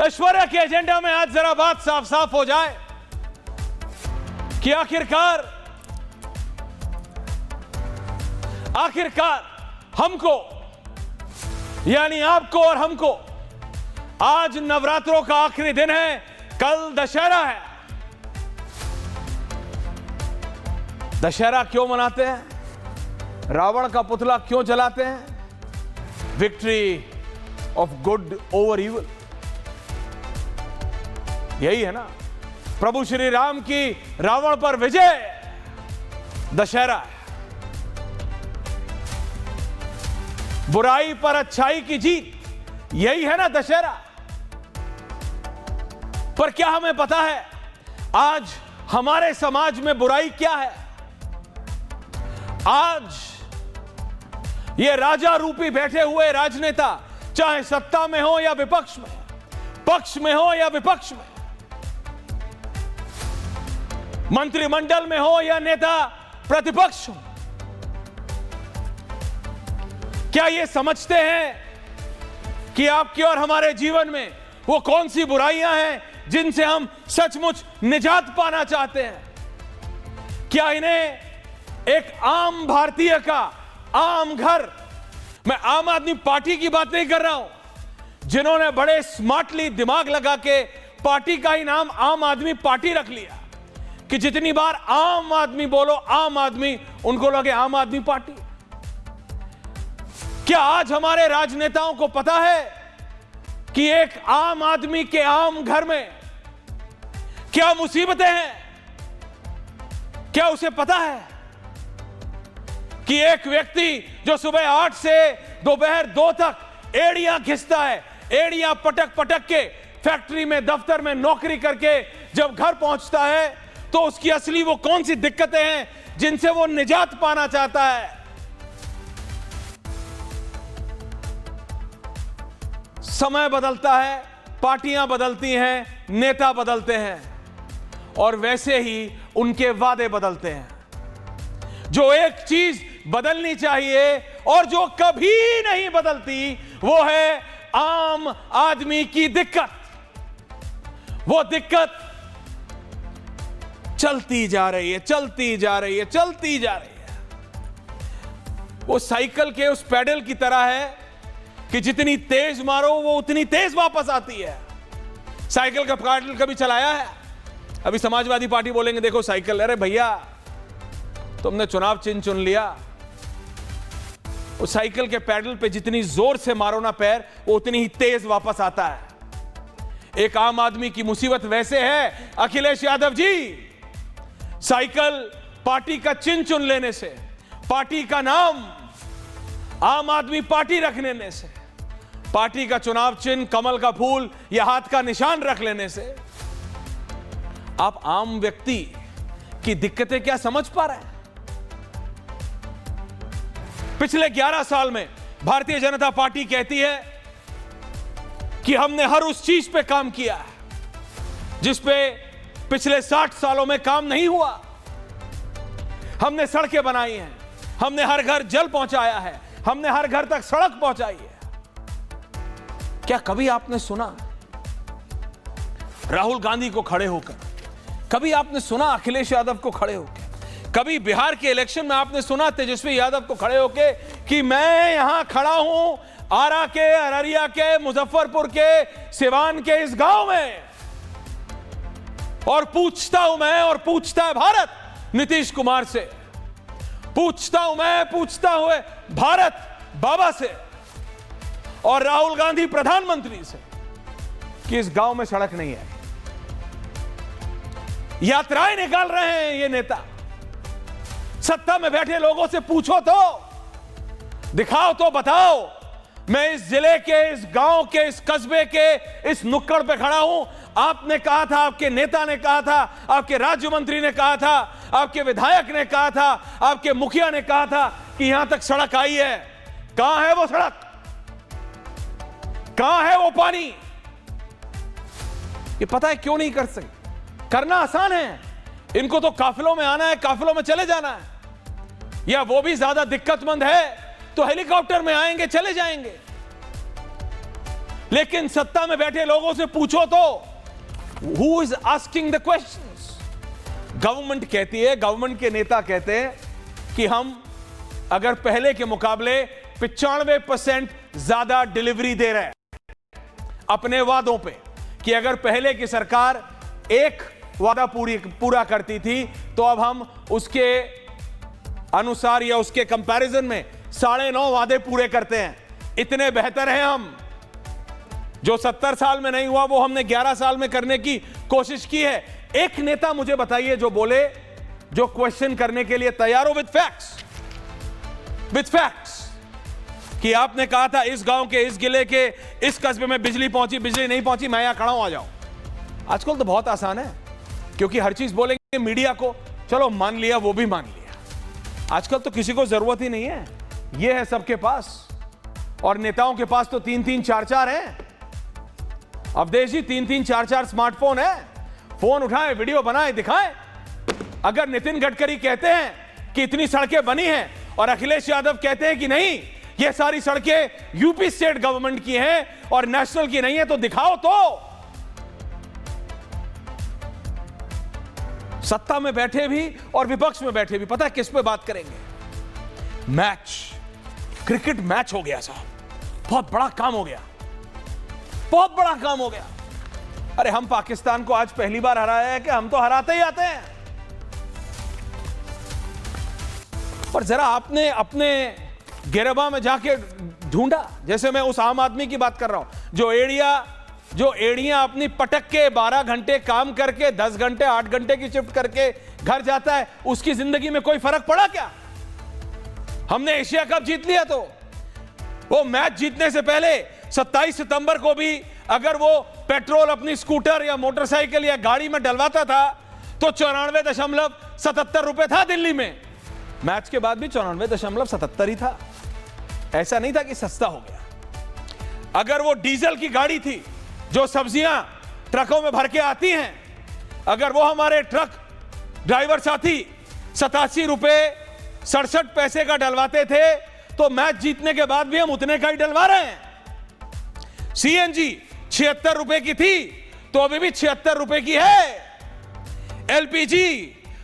ऐश्वर्या के एजेंडा में आज जरा बात साफ साफ हो जाए कि आखिरकार हमको, यानी आपको और हमको, आज नवरात्रों का आखिरी दिन है, कल दशहरा है। दशहरा क्यों मनाते हैं? रावण का पुतला क्यों जलाते हैं? Victory of good over evil, यही है ना। प्रभु श्री राम की रावण पर विजय दशहरा है। बुराई पर अच्छाई की जीत, यही है ना दशहरा। पर क्या हमें पता है आज हमारे समाज में बुराई क्या है? आज ये राजा रूपी बैठे हुए राजनेता, चाहे सत्ता में हो या विपक्ष में, पक्ष में हो या विपक्ष में, मंत्रिमंडल में हो या नेता प्रतिपक्ष हो, क्या ये समझते हैं कि आपके और हमारे जीवन में वो कौन सी बुराइयां हैं जिनसे हम सचमुच निजात पाना चाहते हैं? क्या इन्हें एक आम भारतीय का आम घर, मैं आम आदमी पार्टी की बात नहीं कर रहा हूं, जिन्होंने बड़े स्मार्टली दिमाग लगा के पार्टी का ही नाम आम आदमी पार्टी रख लिया कि जितनी बार आम आदमी बोलो, आम आदमी, उनको लगे आम आदमी पार्टी। क्या आज हमारे राजनेताओं को पता है कि एक आम आदमी के आम घर में क्या मुसीबतें हैं? क्या उसे पता है कि एक व्यक्ति जो सुबह 8 से दोपहर 2 तक एड़ियां घिसता है, एड़ियां पटक पटक के फैक्ट्री में, दफ्तर में नौकरी करके जब घर पहुंचता है तो उसकी असली वो कौन सी दिक्कतें हैं जिनसे वो निजात पाना चाहता है? समय बदलता है, पार्टियां बदलती हैं, नेता बदलते हैं, और वैसे ही उनके वादे बदलते हैं। जो एक चीज बदलनी चाहिए और जो कभी नहीं बदलती, वो है आम आदमी की दिक्कत। वो दिक्कत चलती जा रही है, चलती जा रही है, चलती जा रही है। वो साइकिल के उस पैडल की तरह है कि जितनी तेज मारो वो उतनी तेज वापस आती है। साइकिल का पैडल कभी चलाया है? अभी समाजवादी पार्टी बोलेंगे देखो साइकिल, अरे भैया तुमने चुनाव चिन्ह चुन लिया, उस साइकिल के पैडल पे जितनी जोर से मारो ना पैर, वो उतनी ही तेज वापस आता है। एक आम आदमी की मुसीबत वैसे है अखिलेश यादव जी, साइकिल पार्टी का चिन्ह चुन लेने से, पार्टी का नाम आम आदमी पार्टी रख लेने से, पार्टी का चुनाव चिन्ह कमल का फूल या हाथ का निशान रख लेने से आप आम व्यक्ति की दिक्कतें क्या समझ पा रहे हैं? पिछले 11 साल में भारतीय जनता पार्टी कहती है कि हमने हर उस चीज पे काम किया है जिस पे पिछले 60 सालों में काम नहीं हुआ। हमने सड़कें बनाई हैं, हमने हर घर जल पहुंचाया है, हमने हर घर तक सड़क पहुंचाई है। क्या कभी आपने सुना राहुल गांधी को खड़े होकर, कभी आपने सुना अखिलेश यादव को खड़े होकर, कभी बिहार के इलेक्शन में आपने सुना तेजस्वी यादव को खड़े होकर कि मैं यहां खड़ा हूं आरा के, अररिया के, मुजफ्फरपुर के, सिवान के इस गांव में, और पूछता हूं मैं, और पूछता है भारत नीतीश कुमार से, पूछता हूं मैं, पूछता हुए भारत बाबा से और राहुल गांधी प्रधानमंत्री से कि इस गांव में सड़क नहीं है। यात्राएं निकाल रहे हैं ये नेता। सत्ता में बैठे लोगों से पूछो तो, दिखाओ तो, बताओ। मैं इस जिले के, इस गांव के, इस कस्बे के, इस नुक्कड़ पे खड़ा हूं। आपने कहा था, आपके नेता ने कहा था, आपके राज्य मंत्री ने कहा था, आपके विधायक ने कहा था, आपके मुखिया ने कहा था कि यहां तक सड़क आई है। कहां है वो सड़क? कहां है वो पानी? ये पता है क्यों नहीं कर सकते? करना आसान है, इनको तो काफिलों में आना है, काफिलों में चले जाना है, या वो भी ज्यादा दिक्कतमंद है तो हेलीकॉप्टर में आएंगे, चले जाएंगे। लेकिन सत्ता में बैठे लोगों से पूछो तो who is asking the questions? Government कहती है, गवर्नमेंट के नेता कहते हैं कि हम अगर पहले के मुकाबले 95% ज्यादा डिलीवरी दे रहे हैं अपने वादों पे, कि अगर पहले की सरकार एक वादा पूरा करती थी तो अब हम उसके अनुसार या उसके कंपैरिजन में 9.5 वादे पूरे करते हैं। इतने बेहतर हैं हम। जो 70 साल में नहीं हुआ वो हमने 11 साल में करने की कोशिश की है। एक नेता मुझे बताइए जो बोले, जो क्वेश्चन करने के लिए तैयार हो विद फैक्ट्स, कि आपने कहा था इस गांव के, इस जिले के, इस कस्बे में बिजली पहुंची, बिजली नहीं पहुंची, मैं यहां खड़ा हूं, आ जाओ। आजकल तो बहुत आसान है, क्योंकि हर चीज बोलेंगे मीडिया को, चलो मान लिया, वो भी मान लिया। आजकल तो किसी को जरूरत ही नहीं है, ये है सबके पास। और नेताओं के पास तो 3-3, 4-4 हैं। अवधेश जी 3-3, 4-4 स्मार्टफोन है, फोन उठाए, वीडियो बनाए, दिखाएं। अगर नितिन गडकरी कहते हैं कि इतनी सड़कें बनी हैं और अखिलेश यादव कहते हैं कि नहीं, ये सारी सड़कें यूपी स्टेट गवर्नमेंट की हैं और नेशनल की नहीं है, तो दिखाओ तो। सत्ता में बैठे भी और विपक्ष में बैठे भी, पता है किस पे बात करेंगे? मैच, क्रिकेट मैच हो गया साहब, बहुत बड़ा काम हो गया, बहुत बड़ा काम हो गया। अरे हम पाकिस्तान को आज पहली बार हराया है कि हम तो हराते ही आते हैं। और जरा आपने अपने गिरबा में जाके ढूंढा, जैसे मैं उस आम आदमी की बात कर रहा हूं जो एड़ियां अपनी पटक के 12 घंटे काम करके 10 घंटे 8 घंटे की शिफ्ट करके घर जाता है, उसकी जिंदगी में कोई फर्क पड़ा क्या? हमने एशिया कप जीत लिया तो वो मैच जीतने से पहले 27 सितंबर को भी अगर वो पेट्रोल अपनी स्कूटर या मोटरसाइकिल या गाड़ी में डलवाता था तो 94.77 रुपए था दिल्ली में। मैच के बाद भी 94.77 ही था, ऐसा नहीं था कि सस्ता हो गया। अगर वो डीजल की गाड़ी थी जो सब्जियां ट्रकों में भर के आती हैं, अगर वो हमारे ट्रक ड्राइवर साथी 87 रुपए 67 पैसे का डलवाते थे तो मैच जीतने के बाद भी हम उतने का ही डलवा रहे हैं। सीएनजी 76 रुपए की थी तो अभी भी 76 रुपए की है। एलपीजी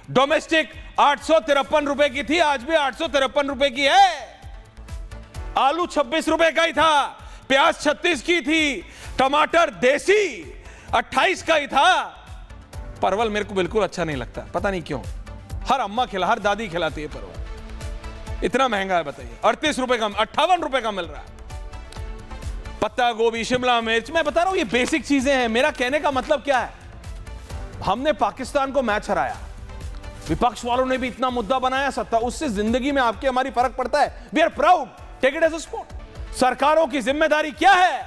डोमेस्टिक 853 रुपए की थी, आज भी 853 रुपए की है। आलू 26 रुपए का ही था, प्याज 36 की थी, टमाटर देसी 28 का ही था। परवल मेरे को बिल्कुल अच्छा नहीं लगता, पता नहीं क्यों। हर दादी खिलाती है परवल, इतना महंगा है बताइए। 38 रुपए का, 58 रुपए का मिल रहा है। पत्ता गोभी, शिमला मिर्च, मैं बता रहा हूं ये बेसिक चीजें हैं। मेरा कहने का मतलब क्या है, हमने पाकिस्तान को मैच हराया, विपक्ष वालों ने भी इतना मुद्दा बनाया, सत्ता, उससे जिंदगी में आपकी हमारी फर्क पड़ता है। We are proud, take it as a sport. सरकारों की जिम्मेदारी क्या है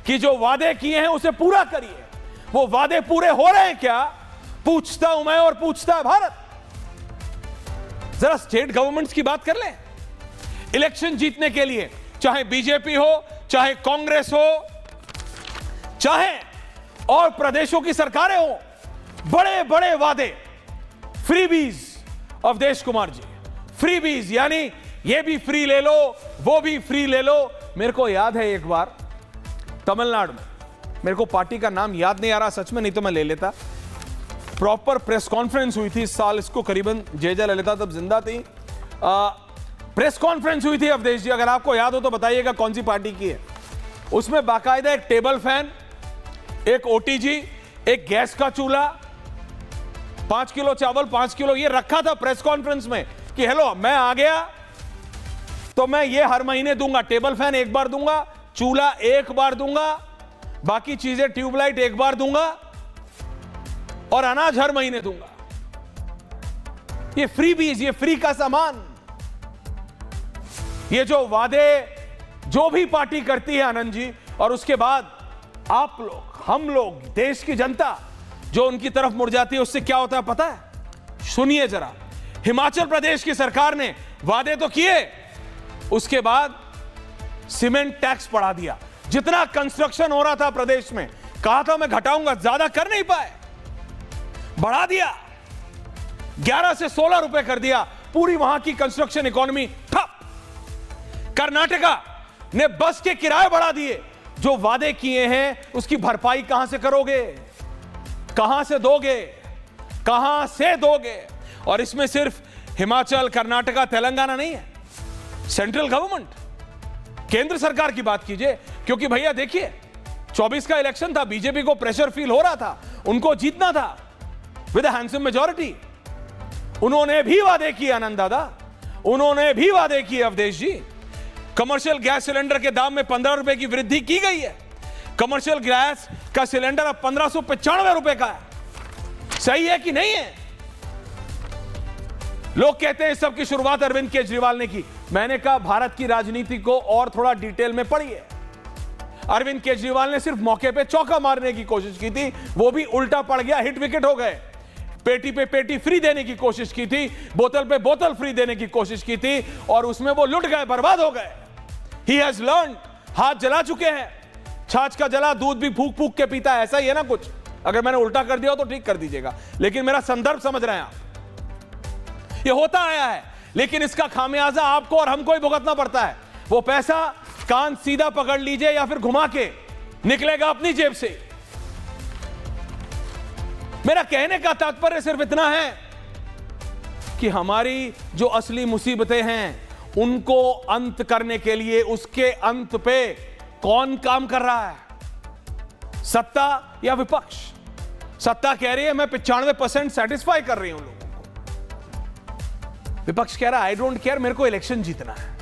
कि जो वादे किए हैं उसे पूरा करिए। वो वादे पूरे हो रहे हैं क्या, पूछता हूं मैं और पूछता है भारत। जरा स्टेट गवर्नमेंट्स की बात कर लें। इलेक्शन जीतने के लिए चाहे बीजेपी हो, चाहे कांग्रेस हो, चाहे और प्रदेशों की सरकारें हो, बड़े बड़े वादे, फ्रीबीज। अवधेश कुमार जी, फ्रीबीज यानी ये भी फ्री ले लो, वो भी फ्री ले लो। मेरे को याद है एक बार तमिलनाडु में, मेरे को पार्टी का नाम याद नहीं आ रहा सच में, नहीं तो मैं ले लेता। प्रॉपर प्रेस कॉन्फ्रेंस हुई थी इस साल, इसको करीबन जेजा ललिता तब जिंदा थी। प्रेस कॉन्फ्रेंस हुई थी अवधेश जी, अगर आपको याद हो तो बताइएगा कौन सी पार्टी की है। उसमें बाकायदा एक टेबल फैन, एक ओटीजी, एक गैस का चूल्हा, 5 किलो चावल, 5 किलो ये रखा था प्रेस कॉन्फ्रेंस में कि हेलो मैं आ गया तो मैं ये हर महीने दूंगा। टेबल फैन एक बार दूंगा, चूल्हा एक बार दूंगा, बाकी चीजें ट्यूबलाइट एक बार दूंगा और अनाज हर महीने दूंगा। ये फ्रीबीज, ये फ्री का सामान। ये जो वादे जो भी पार्टी करती है आनंद जी, और उसके बाद आप लोग, हम लोग, देश की जनता जो उनकी तरफ मुड़ जाती है, उससे क्या होता है पता है? सुनिए जरा। हिमाचल प्रदेश की सरकार ने वादे तो किए, उसके बाद सीमेंट टैक्स बढ़ा दिया। जितना कंस्ट्रक्शन हो रहा था प्रदेश में, कहा था मैं घटाऊंगा, ज्यादा कर नहीं पाए, बढ़ा दिया। 11 से 16 रुपए कर दिया। पूरी वहां की कंस्ट्रक्शन इकोनॉमी ठप। कर्नाटका ने बस के किराए बढ़ा दिए, जो वादे किए हैं उसकी भरपाई कहां से करोगे, कहां से दोगे, कहां से दोगे? और इसमें सिर्फ हिमाचल, कर्नाटका, तेलंगाना नहीं है, सेंट्रल गवर्नमेंट, केंद्र सरकार की बात कीजिए। क्योंकि भैया देखिए 24 का इलेक्शन था, बीजेपी को प्रेशर फील हो रहा था, उनको जीतना था विद हैंडसम मेजॉरिटी। उन्होंने भी वादे किए आनंद दादा, उन्होंने भी वादे किए अवधेश जी। कमर्शियल गैस सिलेंडर के दाम में 15 रुपए की वृद्धि की गई है। कमर्शियल गैस का सिलेंडर अब 1595 रुपए का है। सही है कि नहीं है? लोग कहते हैं सब की शुरुआत अरविंद केजरीवाल ने की। मैंने कहा भारत की राजनीति को और थोड़ा डिटेल में पढ़िए। अरविंद केजरीवाल ने सिर्फ मौके पे चौका मारने की कोशिश की थी, वो भी उल्टा पड़ गया, हिट विकेट हो गए। पेटी पे पेटी फ्री देने की कोशिश की थी, बोतल पे बोतल फ्री देने की कोशिश की थी, और उसमें वो लुट गए, बर्बाद हो गए। ही हैज लर्न, हाथ जला चुके हैं। छाछ का जला दूध भी फूक फूक के पीता है, ऐसा ही है ना कुछ। अगर मैंने उल्टा कर दिया हो तो ठीक कर दीजिएगा, लेकिन मेरा संदर्भ समझ रहे हैं आप। ये होता आया है, लेकिन इसका खामियाजा आपको और हमको ही भुगतना पड़ता है। वो पैसा कान सीधा पकड़ लीजिए या फिर घुमा के निकलेगा अपनी जेब से। मेरा कहने का तात्पर्य सिर्फ इतना है कि हमारी जो असली मुसीबतें हैं उनको अंत करने के लिए उसके अंत पे कौन काम कर रहा है, सत्ता या विपक्ष? सत्ता कह रही है मैं 95% सेटिस्फाई कर रही हूं लोगों को, विपक्ष कह रहा है आई डोंट केयर, मेरे को इलेक्शन जीतना है।